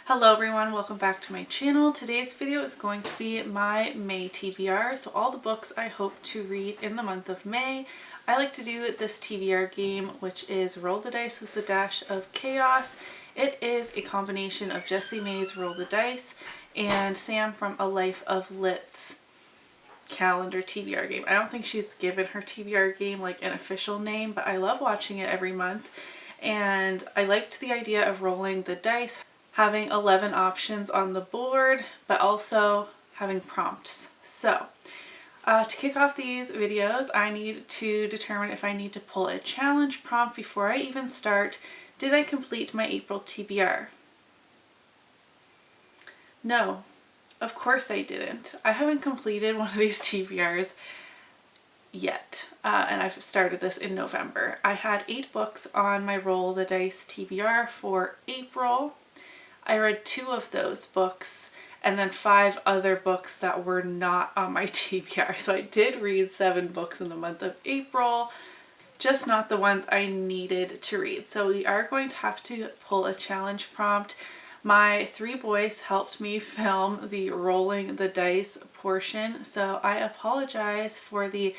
Hello everyone, welcome back to my channel. Today's video is going to be my May TBR, so all the books I hope to read in the month of May. I like to do this TBR game, which is Roll the Dice with a Dash of Chaos. It is a combination of Jessie Mae's Roll the Dice and Sam from A Life of Lit's calendar TBR game. I don't think she's given her TBR game like an official name, but I love watching it every month. And I liked the idea of rolling the dice, having 11 options on the board, but also having prompts. So to kick off these videos, I need to determine if I need to pull a challenge prompt before I even start. Did I complete my April TBR? No, of course I didn't. I haven't completed one of these TBRs yet, and I've started this in November. I had 8 books on my Roll the Dice TBR for April. I read 2 of those books and then 5 other books that were not on my TBR. So I did read 7 books in the month of April, just not the ones I needed to read. So we are going to have to pull a challenge prompt. My 3 boys helped me film the rolling the dice portion, so I apologize for the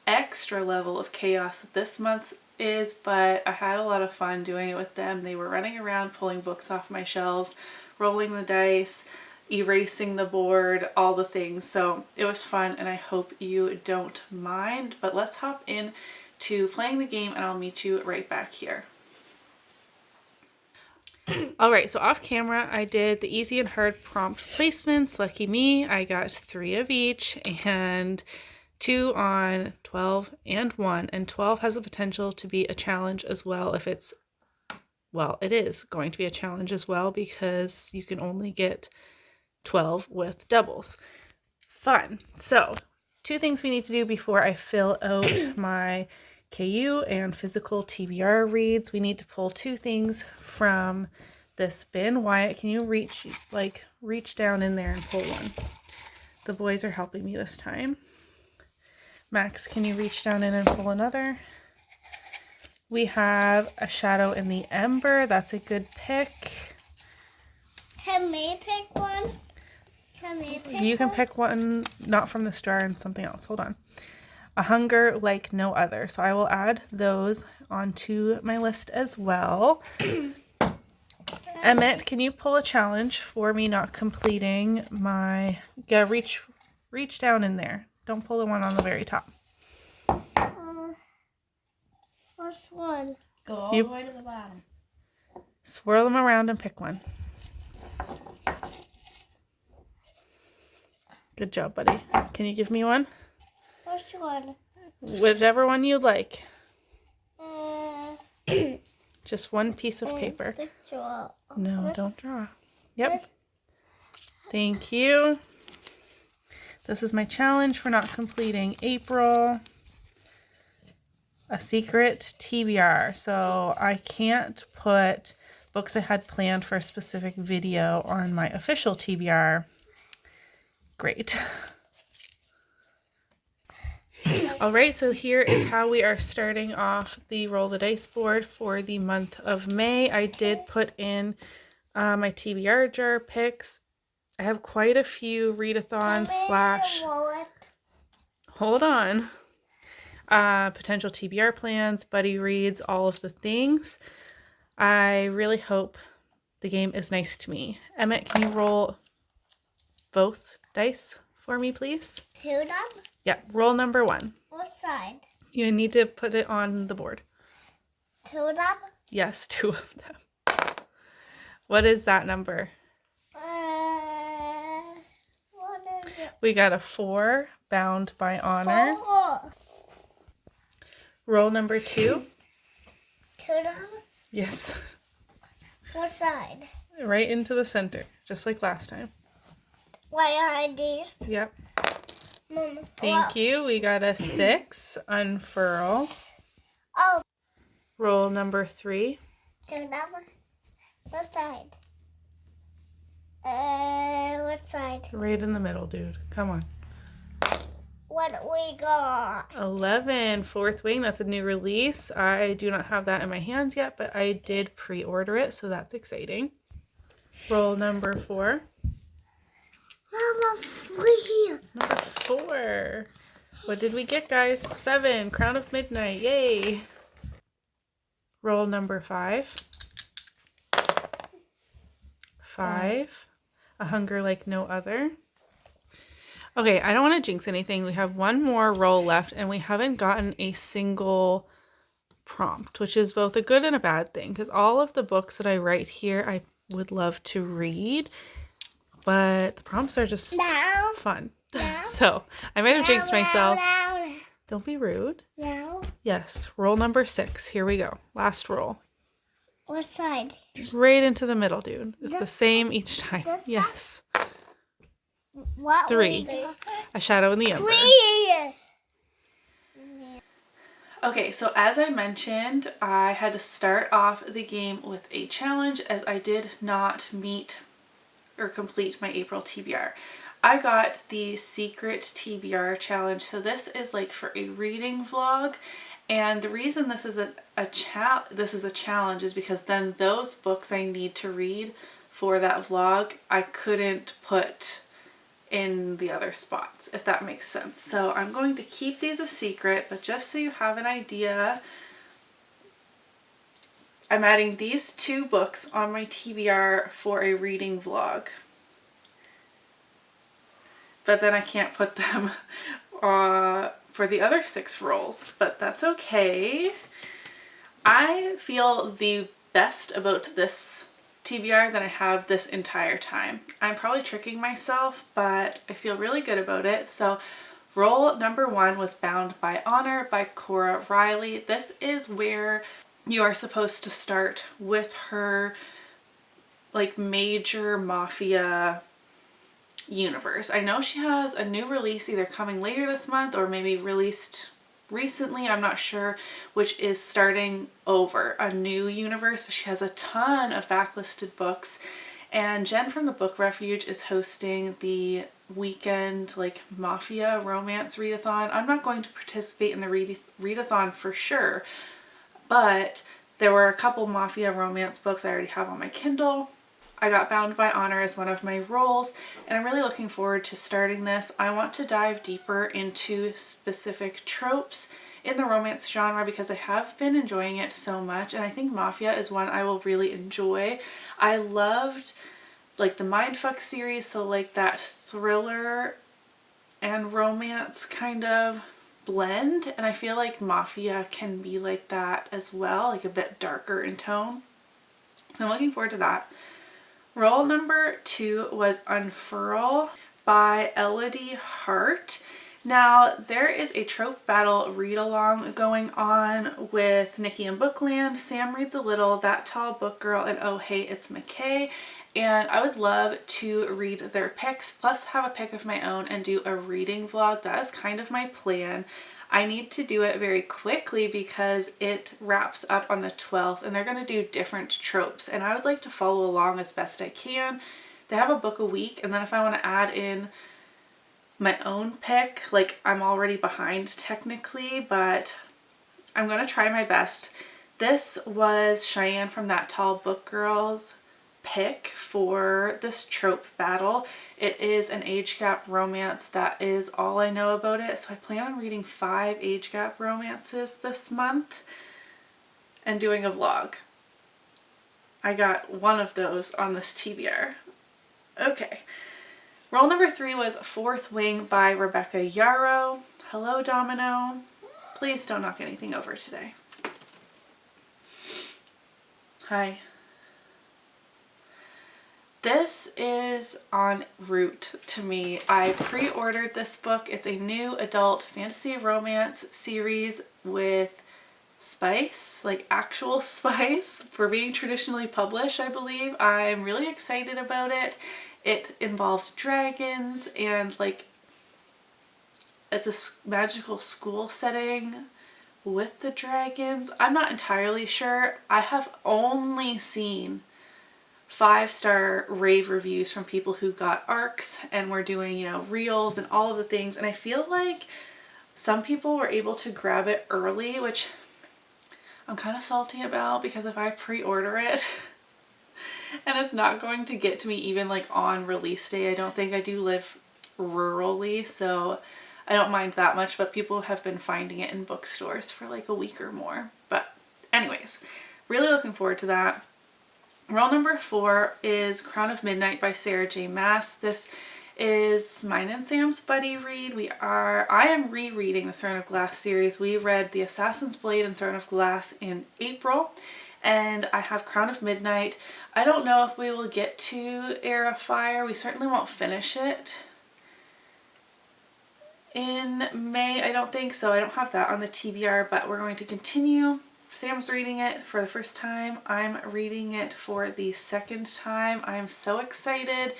extra level of chaos that this month is, but I had a lot of fun doing it with them. They were running around pulling books off my shelves, rolling the dice, erasing the board, all the things. So it was fun and I hope you don't mind. But let's hop in to playing the game and I'll meet you right back here. Alright, so off camera I did the easy and hard prompt placements. Lucky me, I got 3 of each and 2 on 12 and 1, and 12 has the potential to be a challenge as well if it's, well, it is going to be a challenge as well because you can only get 12 with doubles. Fun. So 2 things we need to do before I fill out my KU and physical TBR reads. We need to pull 2 things from this bin. Wyatt, can you reach down in there and pull one? The boys are helping me this time. Max, can you reach down in and pull another? We have A Shadow in the Ember. That's a good pick. Can we pick one? You can pick one, not from this jar, and something else. Hold on. A Hunger Like No Other. So I will add those onto my list as well. Emmett, can you pull a challenge for me not completing my... Yeah, reach down in there. Don't pull the one on the very top. Which one? Go all the way to the bottom. Swirl them around and pick one. Good job, buddy. Can you give me one? Which one? Whichever one you'd like. Just one piece of paper. No, don't draw. Yep. Thank you. This is my challenge for not completing April. A secret TBR. So I can't put books I had planned for a specific video on my official TBR. Great. Alright, so here is how we are starting off the Roll the Dice board for the month of May. I did put in my TBR jar picks. I have quite a few readathons / hold on, potential TBR plans, buddy reads, all of the things. I really hope the game is nice to me. Emmett, can you roll both dice for me, please? 2 of them? Yeah, roll number 1. What side? You need to put it on the board. 2 of them? Yes, 2 of them. What is that number? What is it? We got a 4, bound by honor. 4. Roll number 2. 2 of them? Yes. What side? Right into the center, just like last time. Why are these? Yep. Mama. Thank you. We got a 6. Unfurl. Oh. Roll number 3. 2 of them? What side? What side? Right in the middle, dude. Come on. What we got? 11. Fourth Wing. That's a new release. I do not have that in my hands yet, but I did pre-order it, so that's exciting. Roll number 4. Mama, 3. Number 4. What did we get, guys? 7. Crown of Midnight. Yay. Roll number 5. 5. A Hunger Like No Other. Okay, I don't want to jinx anything. We have one more roll left, and we haven't gotten a single prompt, which is both a good and a bad thing, because all of the books that I write here I would love to read, but the prompts are just fun. No. So I might have jinxed myself. No. Don't be rude. No. Yes, roll number 6. Here we go. Last roll. What side? Right into the middle, dude. It's the same each time. This side? Yes. What? 3. A Shadow in the Ember. 3. Okay, so as I mentioned, I had to start off the game with a challenge as I did not meet or complete my April TBR. I got the secret TBR challenge, so this is like for a reading vlog, and the reason this is a challenge is because then those books I need to read for that vlog I couldn't put in the other spots, if that makes sense. So I'm going to keep these a secret, but just so you have an idea, I'm adding these 2 books on my TBR for a reading vlog. But then I can't put them for the other 6 rolls, but that's okay. I feel the best about this TBR than I have this entire time. I'm probably tricking myself, but I feel really good about it. So roll number 1 was Bound by Honor by Cora Riley. This is where you are supposed to start with her like major mafia universe. I know she has a new release either coming later this month or maybe released recently, I'm not sure, which is starting over a new universe, but she has a ton of backlisted books, and Jen from the Book Refuge is hosting the weekend like mafia romance readathon. I'm not going to participate in the readathon for sure, but there were a couple mafia romance books I already have on my Kindle. I got Bound by Honor as one of my rolls, and I'm really looking forward to starting this. I want to dive deeper into specific tropes in the romance genre because I have been enjoying it so much, and I think mafia is one I will really enjoy. I loved like the Mindfuck series, so like that thriller and romance kind of blend, and I feel like mafia can be like that as well, like a bit darker in tone. So I'm looking forward to that. Roll number 2 was Unfurl by Elodie Hart. Now, there is a trope battle read-along going on with Nikki and Bookland, Sam Reads a Little, That Tall Book Girl, and Oh Hey, It's McKay. And I would love to read their picks, plus have a pick of my own and do a reading vlog. That is kind of my plan. I need to do it very quickly because it wraps up on the 12th and they're going to do different tropes, and I would like to follow along as best I can. They have a book a week, and then if I want to add in my own pick, like I'm already behind technically, but I'm going to try my best. This was Cheyenne from That Tall Book Girl's pick for this trope battle. It is an age gap romance. That is all I know about it. So I plan on reading 5 age gap romances this month and doing a vlog. I got one of those on this TBR. Okay. Roll number 3 was Fourth Wing by Rebecca Yarrow. Hello, Domino. Please don't knock anything over today. Hi. This is en route to me. I pre-ordered this book. It's a new adult fantasy romance series with spice, like actual spice, for being traditionally published, I believe. I'm really excited about it. It involves dragons and like it's a magical school setting with the dragons. I'm not entirely sure. I have only seen 5-star rave reviews from people who got arcs and were doing, you know, reels and all of the things, and I feel like some people were able to grab it early, which I'm kind of salty about because if I pre-order it and it's not going to get to me even like on release day. I don't think. I do live rurally, so I don't mind that much, but people have been finding it in bookstores for like a week or more. But anyways, really looking forward to that. Roll number 4 is Crown of Midnight by Sarah J. Maas. This is mine and Sam's buddy read. I am rereading the Throne of Glass series. We read The Assassin's Blade and Throne of Glass in April, and I have Crown of Midnight. I don't know if we will get to Heir of Fire. We certainly won't finish it in May. I don't think so. I don't have that on the TBR, but we're going to continue. Sam's reading it for the first time. I'm reading it for the second time. I'm so excited.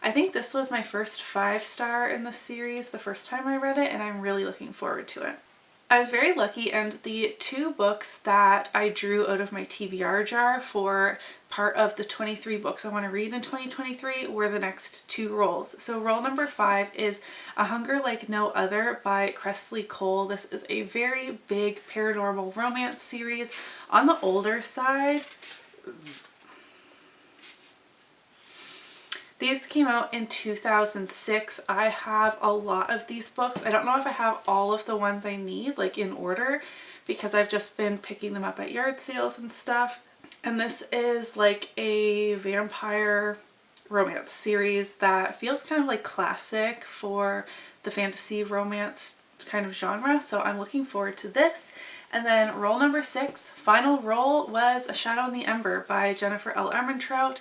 I think this was my first 5-star in the series the first time I read it, and I'm really looking forward to it. I was very lucky, and the 2 books that I drew out of my TBR jar for part of the 23 books I want to read in 2023 were the next 2 rolls. So roll number 5 is A Hunger Like No Other by Cressley Cole. This is a very big paranormal romance series on the older side. These came out in 2006. I have a lot of these books. I don't know if I have all of the ones I need, like in order, because I've just been picking them up at yard sales and stuff. And this is like a vampire romance series that feels kind of like classic for the fantasy romance kind of genre. So I'm looking forward to this. And then roll number 6, final roll, was A Shadow in the Ember by Jennifer L. Armentrout.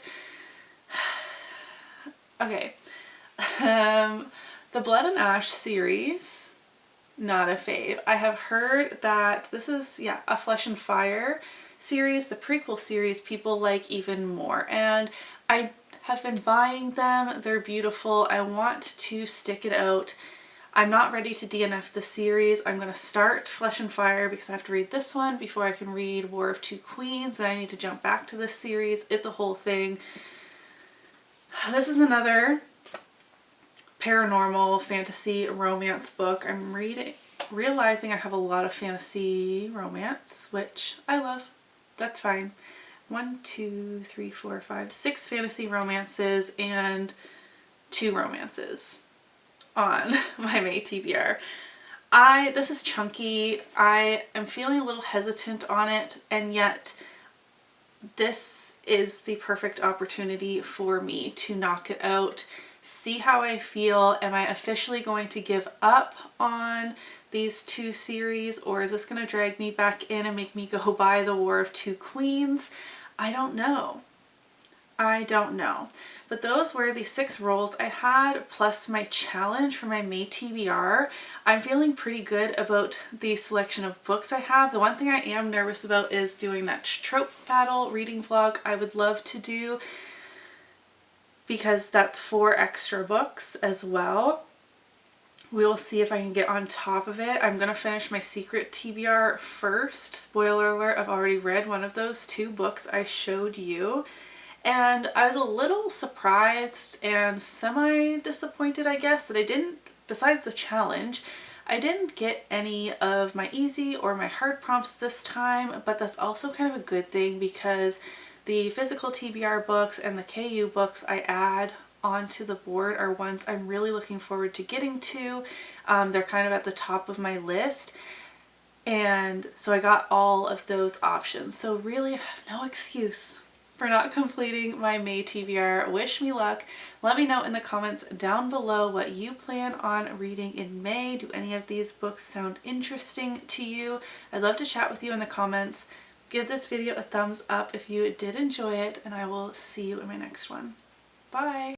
Okay, the Blood and Ash series, not a fave. I have heard that this is, a Flesh and Fire series, the prequel series, people like even more. And I have been buying them. They're beautiful. I want to stick it out. I'm not ready to DNF the series. I'm going to start Flesh and Fire because I have to read this one before I can read War of Two Queens. And I need to jump back to this series. It's a whole thing. This is another paranormal fantasy romance book. I'm realizing I have a lot of fantasy romance, which I love. That's fine. 1, 2, 3, 4, 5, 6 fantasy romances and 2 romances on my May TBR. This is chunky. I am feeling a little hesitant on it, and yet this is the perfect opportunity for me to knock it out, see how I feel. Am I officially going to give up on these 2 series, or is this going to drag me back in and make me go buy the War of Two Queens? I don't know. But those were the 6 rolls I had, plus my challenge for my May TBR. I'm feeling pretty good about the selection of books I have. The one thing I am nervous about is doing that trope battle reading vlog I would love to do, because that's 4 extra books as well. We will see if I can get on top of it. I'm going to finish my secret TBR first. Spoiler alert, I've already read one of those 2 books I showed you. And I was a little surprised and semi-disappointed, I guess, that I didn't, besides the challenge, I didn't get any of my easy or my hard prompts this time, but that's also kind of a good thing because the physical TBR books and the KU books I add onto the board are ones I'm really looking forward to getting to. They're kind of at the top of my list. And so I got all of those options. So really I have no excuse for not completing my May TBR. Wish me luck. Let me know in the comments down below what you plan on reading in May. Do any of these books sound interesting to you? I'd love to chat with you in the comments. Give this video a thumbs up if you did enjoy it, and I will see you in my next one. Bye!